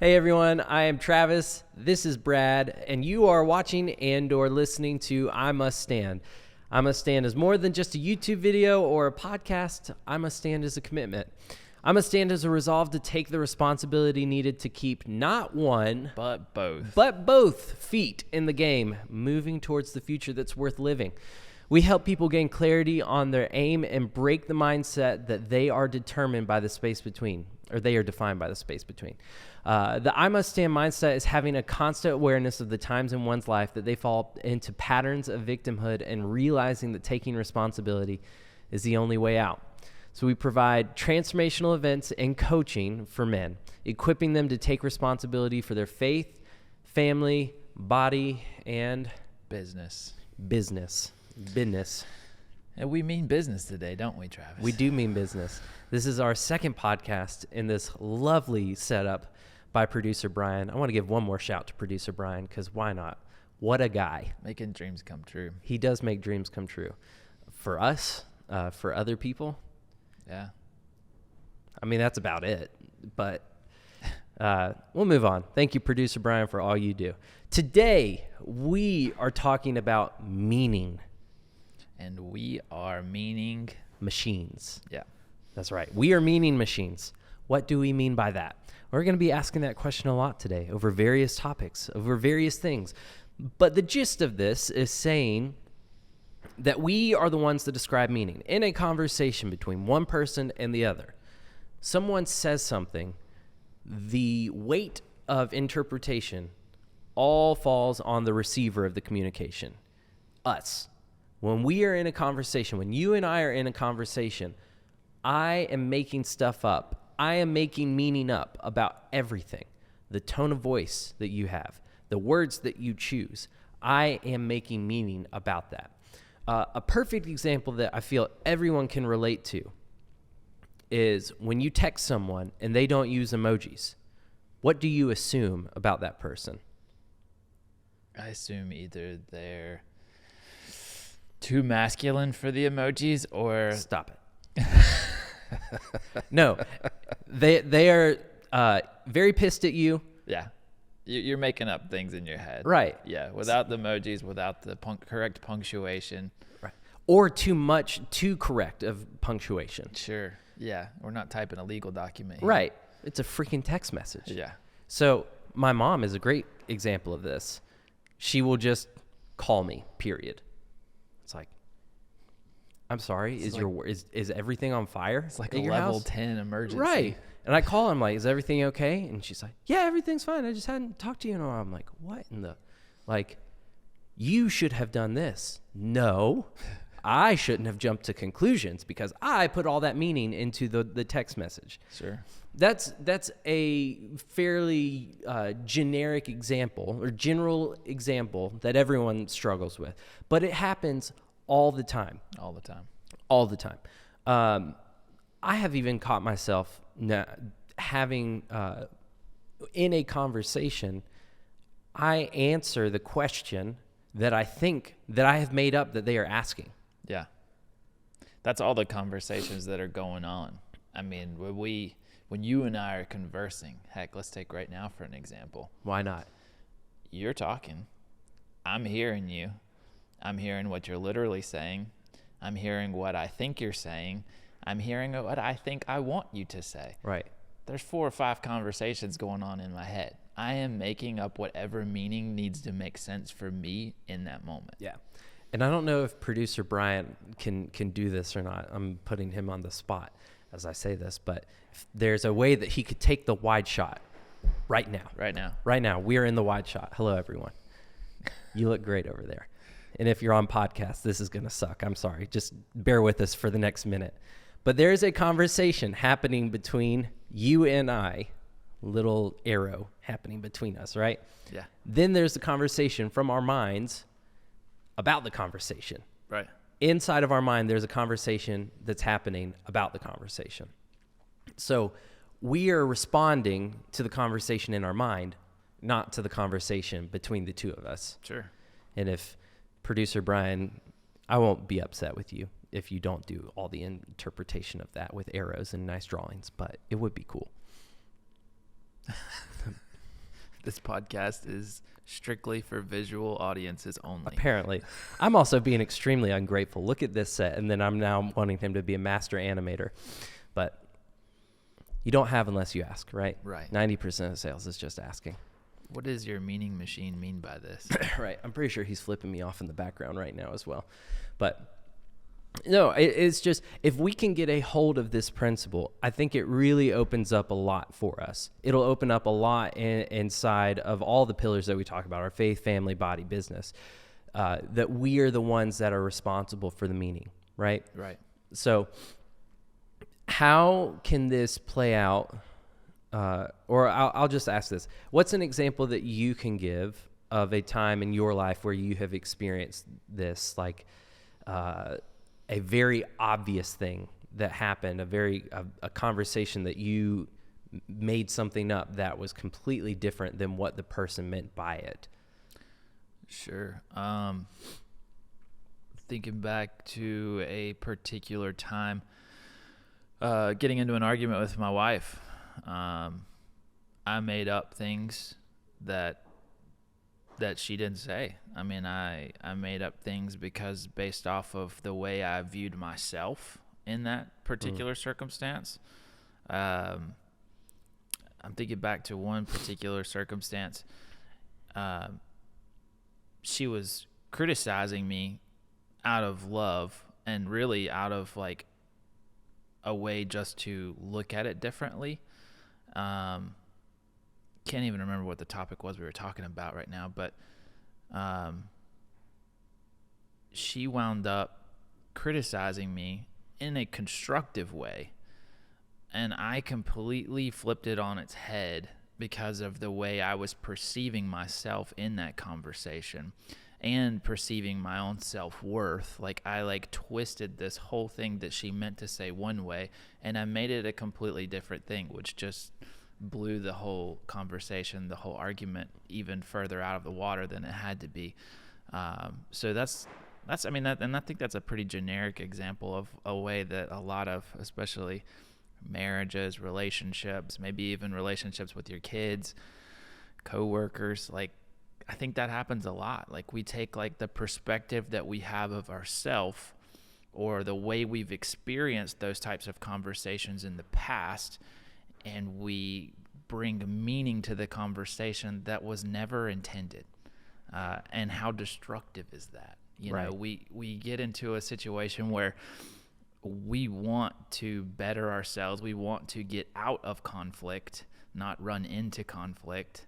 Hey everyone, I am Travis, this is Brad, and you are watching and/or listening to I Must Stand. I Must Stand is more than just a YouTube video or a podcast. I Must Stand is a commitment. I Must Stand is a resolve to take the responsibility needed to keep not one, but both feet in the game, moving towards the future that's worth living. We help people gain clarity on their aim and break the mindset that they are determined by the space between, or they are defined by the space between. The I Must Stand mindset is having a constant awareness of the times in one's life that they fall into patterns of victimhood and realizing that taking responsibility is the only way out. So we provide transformational events and coaching for men, equipping them to take responsibility for their faith, family, body, and business. And we mean business today, don't we, Travis? We do mean business. This is our second podcast in this lovely setup by producer Brian. I want to give one more shout to producer Brian because why not? What a guy. Making dreams come true. He does make dreams come true. For us, for other people. Yeah. I mean, that's about it. But we'll move on. Thank you, producer Brian, for all you do. Today, we are talking about meaning. And we are meaning machines. Yeah. That's right. We are meaning machines. What do we mean by that? We're going to be asking that question a lot today over various topics, over various things. But the gist of this is saying that we are the ones that describe meaning in a conversation between one person and the other. Someone says something, the weight of interpretation all falls on the receiver of the communication, us. When we are in a conversation, when you and I are in a conversation, I am making stuff up. I am making meaning up about everything. The tone of voice that you have, the words that you choose. I am making meaning about that. A perfect example that I feel everyone can relate to is when you text someone and they don't use emojis. What do you assume about that person? I assume either they're too masculine for the emojis or... Stop it. No, they are very pissed at you. Yeah. You're making up things in your head. Right. Yeah, without the emojis, without the correct punctuation. Right. Or too correct of punctuation. Sure. Yeah, we're not typing a legal document here. Right. It's a freaking text message. Yeah. So my mom is a great example of this. She will just call me, period. It's like, I'm sorry, is everything on fire? It's like a level 10 emergency. Right. And I call him like, is everything okay? And she's like, yeah, everything's fine. I just hadn't talked to you in a while. I'm like, what in the, like, you should have done this. No, I shouldn't have jumped to conclusions because I put all that meaning into the text message. Sure. That's a fairly generic example or general example that everyone struggles with, but it happens all the time. All the time. All the time. I have even caught myself having in a conversation, I answer the question that I think that I have made up that they are asking. Yeah. That's all the conversations that are going on. I mean, when you and I are conversing, heck, let's take right now for an example. Why not? You're talking. I'm hearing you. I'm hearing what you're literally saying. I'm hearing what I think you're saying. I'm hearing what I think I want you to say. Right. There's 4 or 5 conversations going on in my head. I am making up whatever meaning needs to make sense for me in that moment. Yeah. And I don't know if producer Brian can do this or not. I'm putting him on the spot as I say this, but if there's a way that he could take the wide shot right now. Right now. We are in the wide shot. Hello, everyone. You look great over there. And if you're on podcast, this is going to suck. I'm sorry. Just bear with us for the next minute. But there is a conversation happening between you and I, little arrow happening between us, right? Yeah. Then there's the conversation from our minds about the conversation. Right. Inside of our mind, there's a conversation that's happening about the conversation. So we are responding to the conversation in our mind, not to the conversation between the two of us. Sure. And if producer Brian, I won't be upset with you if you don't do all the interpretation of that with arrows and nice drawings, but it would be cool. This podcast is strictly for visual audiences only. Apparently. I'm also being extremely ungrateful. Look at this set, and then I'm now wanting him to be a master animator. But you don't have unless you ask, right? Right. 90% of sales is just asking. What does your meaning machine mean by this? Right. I'm pretty sure he's flipping me off in the background right now as well. But no, it's just, if we can get a hold of this principle, I think it really opens up a lot for us. It'll open up a lot inside of all the pillars that we talk about, our faith, family, body, business, that we are the ones that are responsible for the meaning, right? Right. So how can this play out? Or I'll just ask this. What's an example that you can give of a time in your life where you have experienced this, like a very obvious thing that happened, a conversation that you made something up that was completely different than what the person meant by it? Sure. Thinking back to a particular time, getting into an argument with my wife. I made up things that she didn't say. I mean, I made up things because based off of the way I viewed myself in that particular circumstance. I'm thinking back to one particular circumstance. She was criticizing me out of love and really out of like a way just to look at it differently. Can't even remember what the topic was we were talking about right now, but she wound up criticizing me in a constructive way, and I completely flipped it on its head because of the way I was perceiving myself in that conversation and perceiving my own self-worth. Like I twisted this whole thing that she meant to say one way, and I made it a completely different thing, which just blew the whole conversation, the whole argument even further out of the water than it had to be. So that's I mean, and I think that's a pretty generic example of a way that a lot of, especially marriages, relationships, maybe even relationships with your kids, coworkers, like I think that happens a lot. Like we take like the perspective that we have of ourselves or the way we've experienced those types of conversations in the past, and we bring meaning to the conversation that was never intended. And how destructive is that? You know, we get into a situation where we want to better ourselves. We want to get out of conflict, not run into conflict.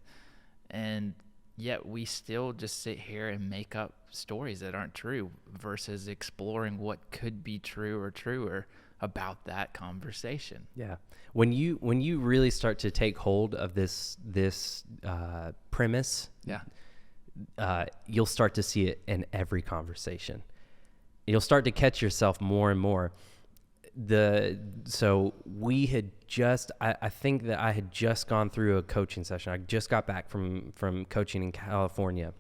And yet we still just sit here and make up stories that aren't true versus exploring what could be true or truer about that conversation. Yeah. When you really start to take hold of this premise, you'll start to see it in every conversation. You'll start to catch yourself more and more. So we had just, I think that I had just gone through a coaching session. I just got back from coaching in California,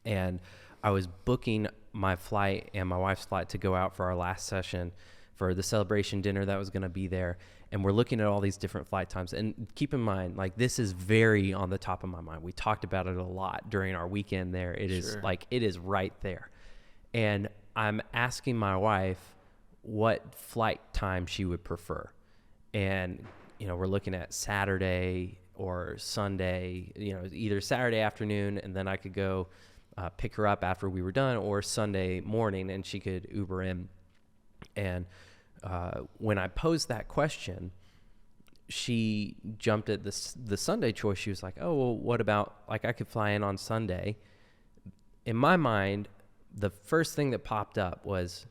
and I was booking my flight and my wife's flight to go out for our last session for the celebration dinner that was going to be there. And we're looking at all these different flight times. And keep in mind, like, this is very on the top of my mind. We talked about it a lot during our weekend there. It is like, it is right there. And I'm asking my wife what flight time she would prefer. And, you know, we're looking at Saturday or Sunday, you know, either Saturday afternoon, and then I could go pick her up after we were done, or Sunday morning and she could Uber in. And when I posed that question, she jumped at the Sunday choice. She was like, oh, well, what about, like, I could fly in on Sunday. In my mind, the first thing that popped up was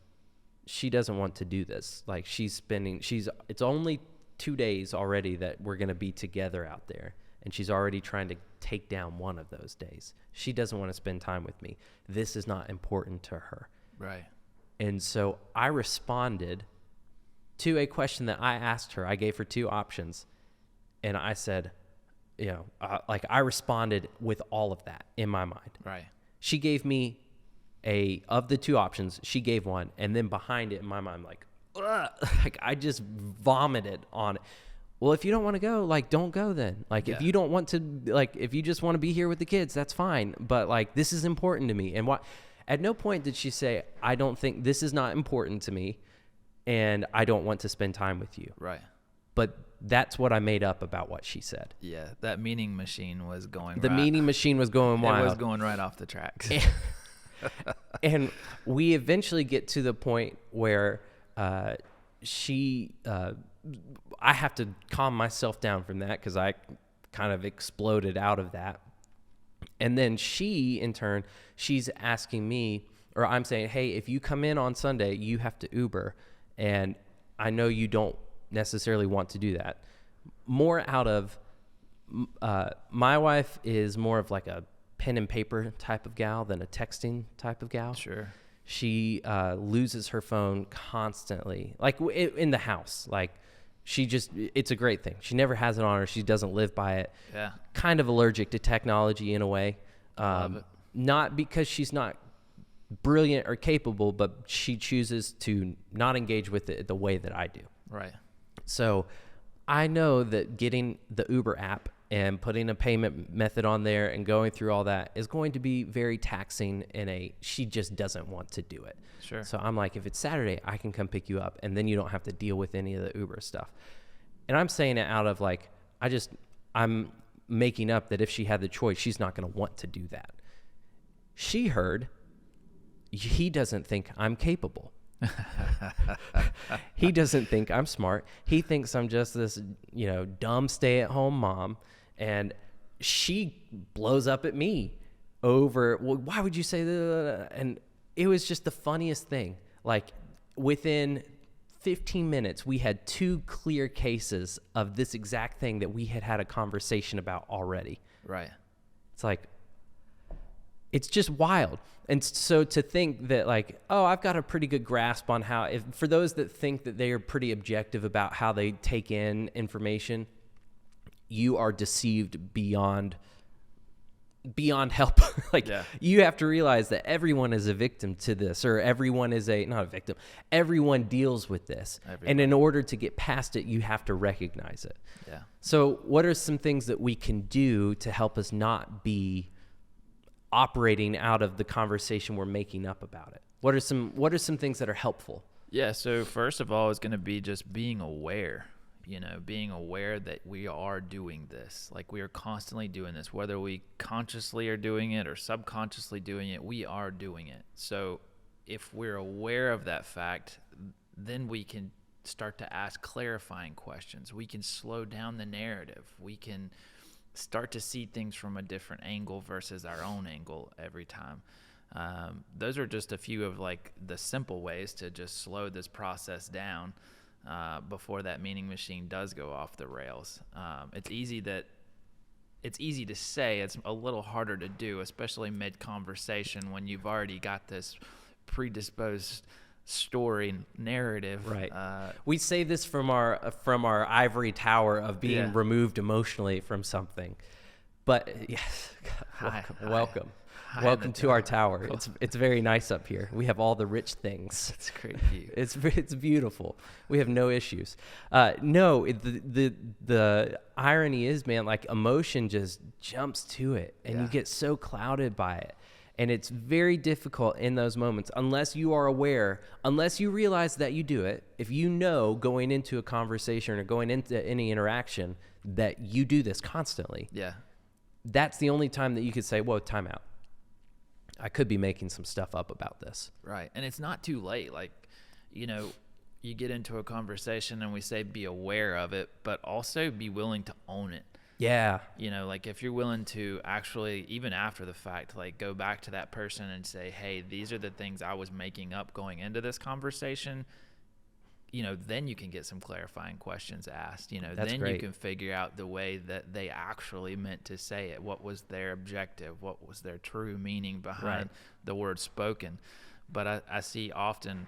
she doesn't want to do this. Like, it's only 2 days already that we're going to be together out there, and she's already trying to take down one of those days. She doesn't want to spend time with me. This is not important to her. Right. And so I responded to a question that I asked her. I gave her two options, and I said, you know, I responded with all of that in my mind. Right. She gave me of the two options, she gave one, and then behind it in my mind, like I just vomited on it. well, if you don't want to go, like, don't go then. Like, if Yeah. you don't want to, like, if you just want to be here with the kids, that's fine. But, like, this is important to me. And at no point did she say, I don't think this is not important to me and I don't want to spend time with you. Right. But that's what I made up about what she said. Yeah, that meaning machine was going The right. meaning machine was going wild. It was going right off the tracks. And we eventually get to the point where I have to calm myself down from that because I kind of exploded out of that. And then she, in turn, she's asking me, or I'm saying, hey, if you come in on Sunday, you have to Uber. And I know you don't necessarily want to do that. More out of, my wife is more of like a pen and paper type of gal than a texting type of gal. Sure. She loses her phone constantly, like in the house. Like it's a great thing. She never has it on her. She doesn't live by it. Yeah. Kind of allergic to technology in a way. Love it. Not because she's not brilliant or capable, but she chooses to not engage with it the way that I do. Right. So I know that getting the Uber app and putting a payment method on there and going through all that is going to be very taxing she just doesn't want to do it. Sure. So I'm like, if it's Saturday, I can come pick you up and then you don't have to deal with any of the Uber stuff. And I'm saying it out of like, I'm making up that if she had the choice, she's not going to want to do that. She heard, he doesn't think I'm capable. He doesn't think I'm smart. He thinks I'm just this, dumb stay-at-home mom. And she blows up at me over, well, why would you say that? And it was just the funniest thing. Like, within 15 minutes, we had 2 clear cases of this exact thing that we had a conversation about already. Right. It's like, it's just wild. And so to think that like, oh, I've got a pretty good grasp on for those that think that they are pretty objective about how they take in information, you are deceived beyond help. Like, Yeah. You have to realize that everyone is a victim to this, or everyone is not a victim. Everyone deals with this. And in order to get past it, you have to recognize it. Yeah. So what are some things that we can do to help us not be operating out of the conversation we're making up about it? What are some things that are helpful? Yeah. So first of all, it's going to be just being aware, being aware that we are doing this. Like, we are constantly doing this, whether we consciously are doing it or subconsciously doing it, we are doing it. So if we're aware of that fact, then we can start to ask clarifying questions. We can slow down the narrative. We can start to see things from a different angle versus our own angle every time. Those are just a few of like the simple ways to just slow this process down before that meaning machine does go off the rails. It's easy to say. It's a little harder to do, especially mid-conversation when you've already got this predisposed story narrative. Right. We say this from our ivory tower of being removed emotionally from something. But yes, welcome. Welcome to our tower. It's very nice up here. We have all the rich things. It's a great view. It's beautiful. We have no issues. The irony is, man, like, emotion just jumps to it, and you get so clouded by it. And it's very difficult in those moments, unless you are aware, unless you realize that you do it. If you know going into a conversation or going into any interaction that you do this constantly, that's the only time that you could say, whoa, time out. I could be making some stuff up about this. Right. And it's not too late. Like, you get into a conversation and we say be aware of it, but also be willing to own it. Yeah. Like, if you're willing to actually, even after the fact, like, go back to that person and say, hey, these are the things I was making up going into this conversation, then you can get some clarifying questions asked. That's then great. You can figure out the way that they actually meant to say it. What was their objective? What was their true meaning behind the word spoken? But I see often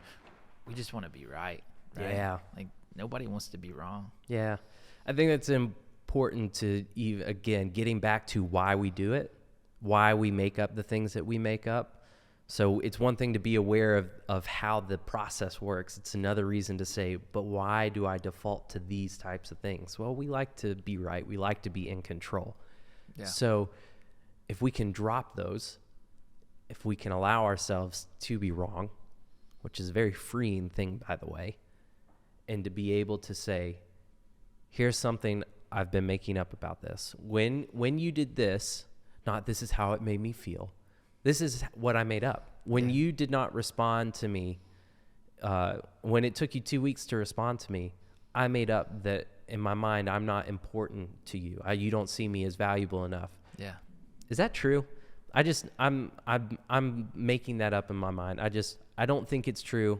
we just want to be right. Yeah. Like, nobody wants to be wrong. Yeah. I think that's important to, again, getting back to why we do it, why we make up the things that we make up. So it's one thing to be aware of how the process works. It's another reason to say, but why do I default to these types of things? Well, we like to be right. We like to be in control. Yeah. So if we can drop those, if we can allow ourselves to be wrong, which is a very freeing thing, by the way, and to be able to say, here's something I've been making up about this. When you did this, not this is how it made me feel. This is what I made up. When you did not respond to me, when it took you 2 weeks to respond to me, I made up that in my mind, I'm not important to you. You don't see me as valuable enough. Yeah. Is that true? I'm making that up in my mind. I don't think it's true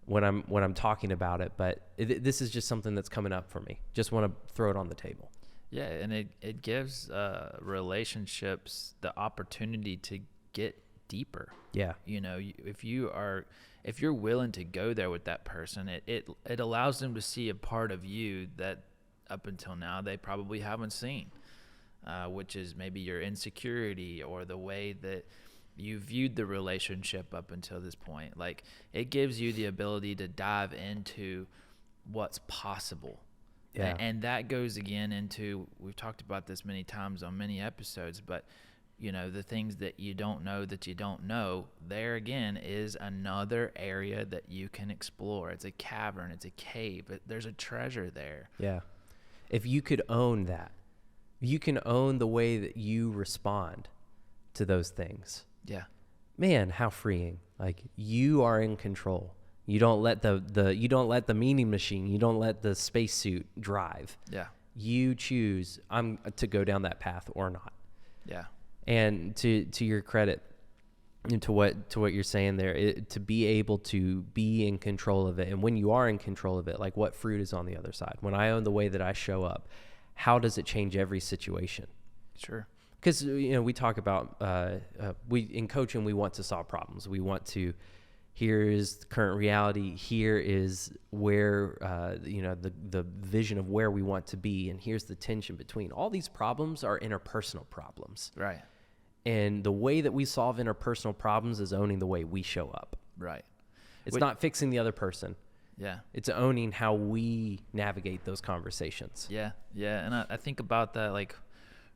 when I'm talking about it, but this is just something that's coming up for me. Just want to throw it on the table. Yeah, and it gives relationships the opportunity to get deeper. Yeah. You know, if you're willing to go there with that person, it allows them to see a part of you that up until now they probably haven't seen, which is maybe your insecurity or the way that you viewed the relationship up until this point. Like, it gives you the ability to dive into what's possible. Yeah. And that goes again into, we've talked about this many times on many episodes, but you know, the things that you don't know, there again is another area that you can explore. It's a cavern, it's a cave, there's a treasure there. Yeah. If you could own that, you can own the way that you respond to those things. Yeah. Man, how freeing. Like, you are in control. You don't let the meaning machine, you don't let the spacesuit drive. Yeah. You choose to go down that path or not. Yeah. And to your credit, and to what you're saying there, to be able to be in control of it. And when you are in control of it, like, what fruit is on the other side? When I own the way that I show up, how does it change every situation? Sure. Because, you know, we talk about, in coaching, we want to solve problems. We want to, here is the current reality. Here is where, the vision of where we want to be. And here's the tension between. All these problems are interpersonal problems. Right. And the way that we solve interpersonal problems is owning the way we show up. Right. It's not fixing the other person. Yeah. It's owning how we navigate those conversations. Yeah. Yeah. And I think about that, like,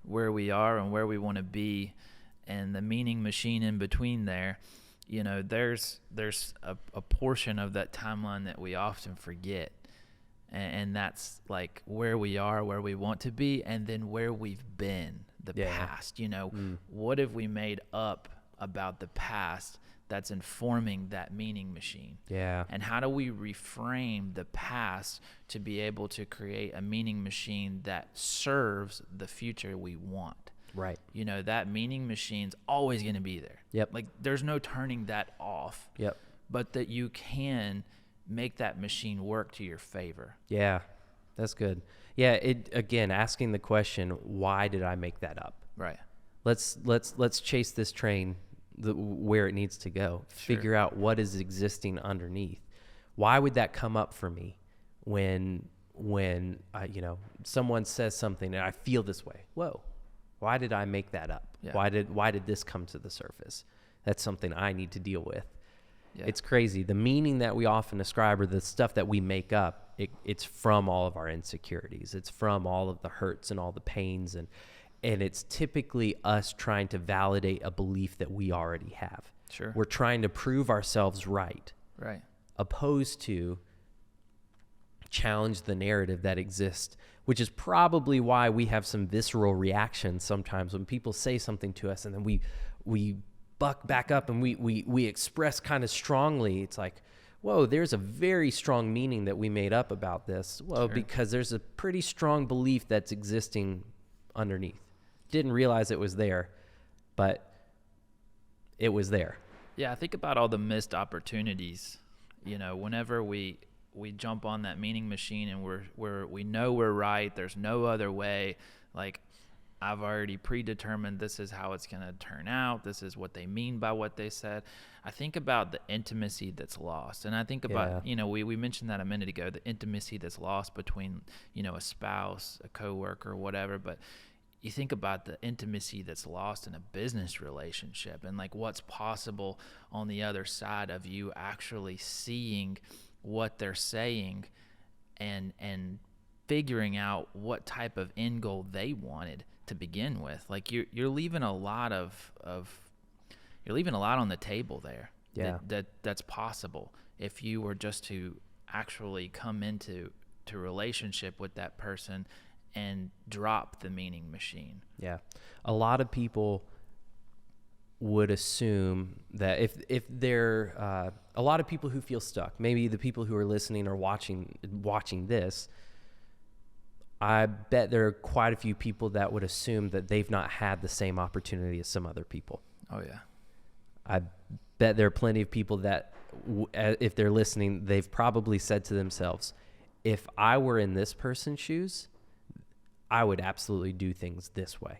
where we are and where we want to be, and the meaning machine in between there. You know, there's a portion of that timeline that we often forget, and that's like where we are, where we want to be, and then where we've been, the past. You know, what have we made up about the past that's informing that meaning machine? Yeah. And how do we reframe the past to be able to create a meaning machine that serves the future we want? Right. You know, that meaning machine's always going to be there. Yep. Like, there's no turning that off. Yep. But that you can make that machine work to your favor. Yeah. That's good. Yeah. Again, asking the question, why did I make that up? Right. Let's chase this train where it needs to go. Sure. Figure out what is existing underneath. Why would that come up for me when someone says something and I feel this way? Whoa. Why did I make that up? Yeah. Why did this come to the surface? That's something I need to deal with. Yeah. It's crazy. The meaning that we often ascribe, or the stuff that we make up, it's from all of our insecurities. It's from all of the hurts and all the pains, and it's typically us trying to validate a belief that we already have. Sure. We're trying to prove ourselves right. Right. Opposed to challenge the narrative that exists, which is probably why we have some visceral reactions sometimes when people say something to us, and then we buck back up and we express kind of strongly. It's like, whoa, there's a very strong meaning that we made up about this. Well, Sure. because there's a pretty strong belief that's existing underneath. Didn't realize it was there, but it was there. Yeah, I think about all the missed opportunities. You know, whenever we jump on that meaning machine and we know we're right, there's no other way. Like, I've already predetermined this is how it's going to turn out. This is what they mean by what they said. I think about the intimacy that's lost. And I think about, we mentioned that a minute ago, the intimacy that's lost between, a spouse, a coworker, whatever. But, you think about the intimacy that's lost in a business relationship, and like what's possible on the other side of you actually seeing what they're saying and figuring out what type of end goal they wanted to begin with. Like you're leaving a lot you're leaving a lot on the table there. Yeah. That's possible if you were just to actually come into relationship with that person and drop the meaning machine. Yeah. A lot of people would assume that if they're a lot of people who feel stuck, maybe the people who are listening or watching this, I bet there are quite a few people that would assume that they've not had the same opportunity as some other people. Oh yeah. I bet there are plenty of people that, if they're listening, they've probably said to themselves, if I were in this person's shoes, I would absolutely do things this way.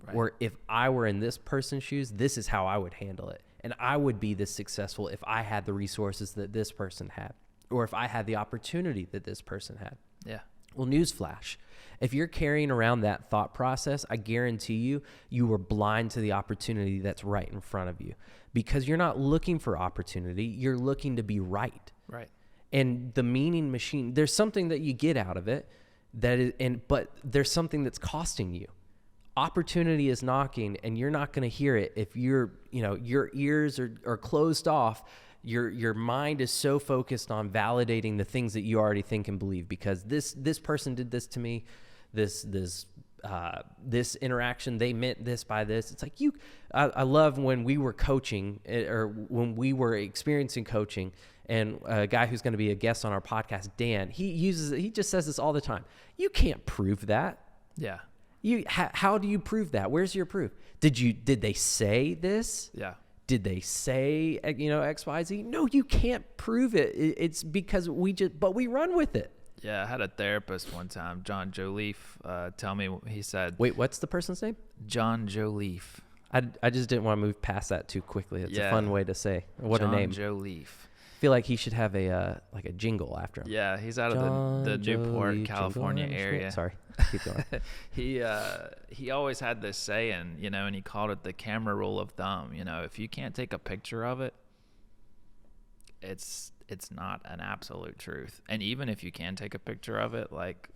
Right. Or if I were in this person's shoes, this is how I would handle it. And I would be this successful if I had the resources that this person had, or if I had the opportunity that this person had. Yeah. Well, newsflash, if you're carrying around that thought process, I guarantee you were blind to the opportunity that's right in front of you, because you're not looking for opportunity. You're looking to be right. Right. And the meaning machine, there's something that you get out of it but there's something that's costing you. Opportunity is knocking, and you're not going to hear it if your ears are closed off. Your mind is so focused on validating the things that you already think and believe, because this person did this to me, this interaction, they meant this by this. It's like I love when we were coaching, or when we were experiencing coaching, and a guy who's going to be a guest on our podcast, Dan, he just says this all the time. You can't prove that. Yeah. How do you prove that? Where's your proof? Did they say this? Yeah. Did they say, X, Y, Z? No, you can't prove it. It's because we run with it. Yeah, I had a therapist one time, John Joliffe, tell me, he said... Wait, what's the person's name? John Joliffe. I just didn't want to move past that too quickly. It's a fun way to say. What John a name. John Joliffe. I feel like he should have a jingle after him. Yeah, he's out of the Newport, California area. Sorry, keep going. He always had this saying, and he called it the camera rule of thumb. If you can't take a picture of it, it's not an absolute truth. And even if you can take a picture of it, like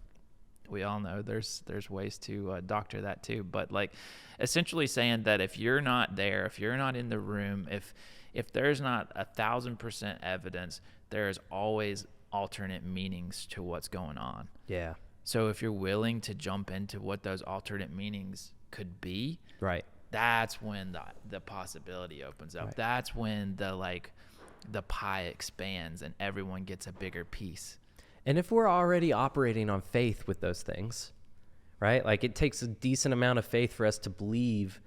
we all know, there's ways to doctor that too. But like essentially saying that if you're not there, if you're not in the room, if there's not 1,000% evidence, there's always alternate meanings to what's going on. Yeah. So if you're willing to jump into what those alternate meanings could be, right, that's when the possibility opens up. Right. That's when the pie expands and everyone gets a bigger piece. And if we're already operating on faith with those things, right? Like it takes a decent amount of faith for us to believe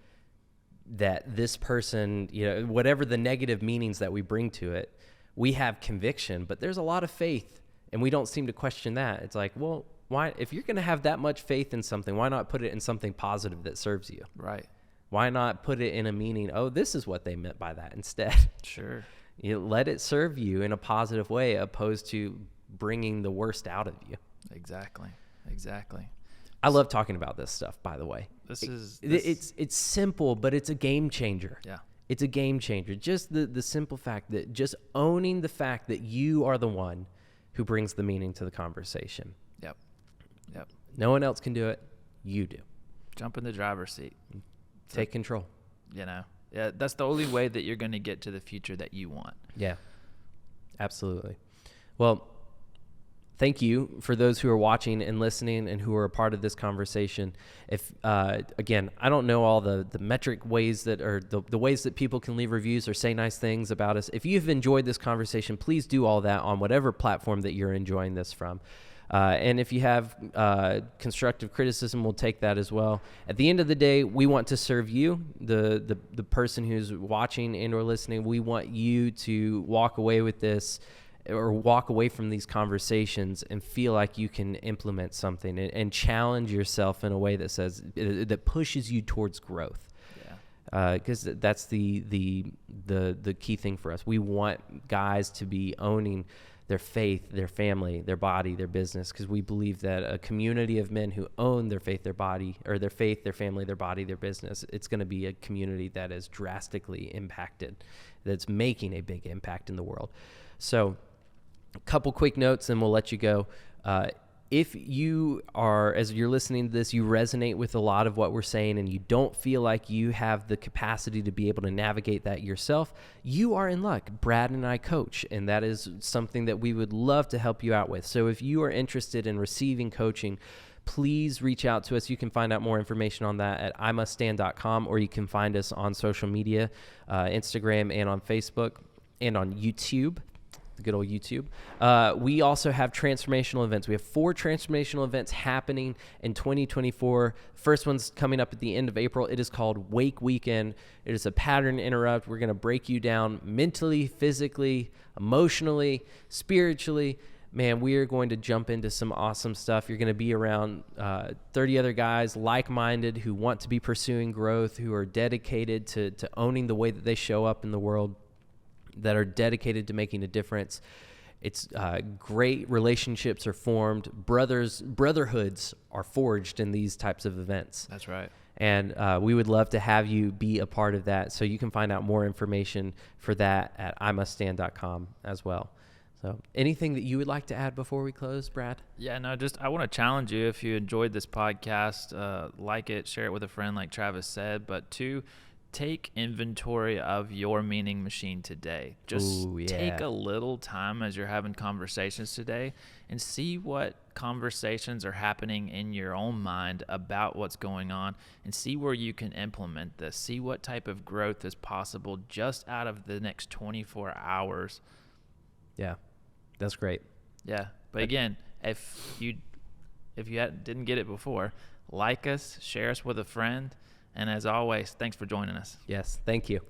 that this person, whatever the negative meanings that we bring to it, we have conviction, but there's a lot of faith and we don't seem to question that. It's like, well, why, if you're going to have that much faith in something, why not put it in something positive that serves you? Right. Why not put it in a meaning, oh, this is what they meant by that instead? Sure. Let it serve you in a positive way, opposed to bringing the worst out of you. Exactly. I love talking about this stuff, by the way. It's simple, but it's a game changer. Yeah. It's a game changer. Just the simple fact that just owning the fact that you are the one who brings the meaning to the conversation. Yep. No one else can do it. You do. Jump in the driver's seat. Take control. Yeah, that's the only way that you're going to get to the future that you want. Yeah, absolutely. Well, thank you for those who are watching and listening and who are a part of this conversation. If again, I don't know all the metric ways that are the ways that people can leave reviews or say nice things about us. If you've enjoyed this conversation, please do all that on whatever platform that you're enjoying this from. And if you have constructive criticism, we'll take that as well. At the end of the day, we want to serve you, the person who's watching and or listening. We want you to walk away with this, or walk away from these conversations and feel like you can implement something and challenge yourself in a way that says that pushes you towards growth. Because that's the key thing for us. We want guys to be owning their faith, their family, their body, their business, because we believe that a community of men who own their faith, their body, or their faith, their family, their body, their business, it's going to be a community that is drastically impacted, that's making a big impact in the world. So a couple quick notes and we'll let you go. If you are, as you're listening to this, you resonate with a lot of what we're saying and you don't feel like you have the capacity to be able to navigate that yourself, you are in luck. Brad and I coach, and that is something that we would love to help you out with. So if you are interested in receiving coaching, please reach out to us. You can find out more information on that at imuststand.com, or you can find us on social media, Instagram and on Facebook and on YouTube. Good old YouTube. We also have transformational events. We have 4 transformational events happening in 2024. First one's coming up at the end of April. It is called Wake Weekend. It is a pattern interrupt. We're going to break you down mentally, physically, emotionally, spiritually. Man, we are going to jump into some awesome stuff. You're going to be around 30 other guys like-minded who want to be pursuing growth, who are dedicated to owning the way that they show up in the world, that are dedicated to making a difference. It's great relationships are formed. Brotherhoods are forged in these types of events. That's right. And we would love to have you be a part of that. So you can find out more information for that at imuststand.com as well. So anything that you would like to add before we close, Brad? Yeah, no, I want to challenge you. If you enjoyed this podcast, like it, share it with a friend like Travis said. But 2, take inventory of your meaning machine today. Just take a little time as you're having conversations today and see what conversations are happening in your own mind about what's going on, and see where you can implement this. See what type of growth is possible just out of the next 24 hours. Yeah, that's great. Yeah, but again, if you didn't get it before, like us, share us with a friend. And as always, thanks for joining us. Yes, thank you.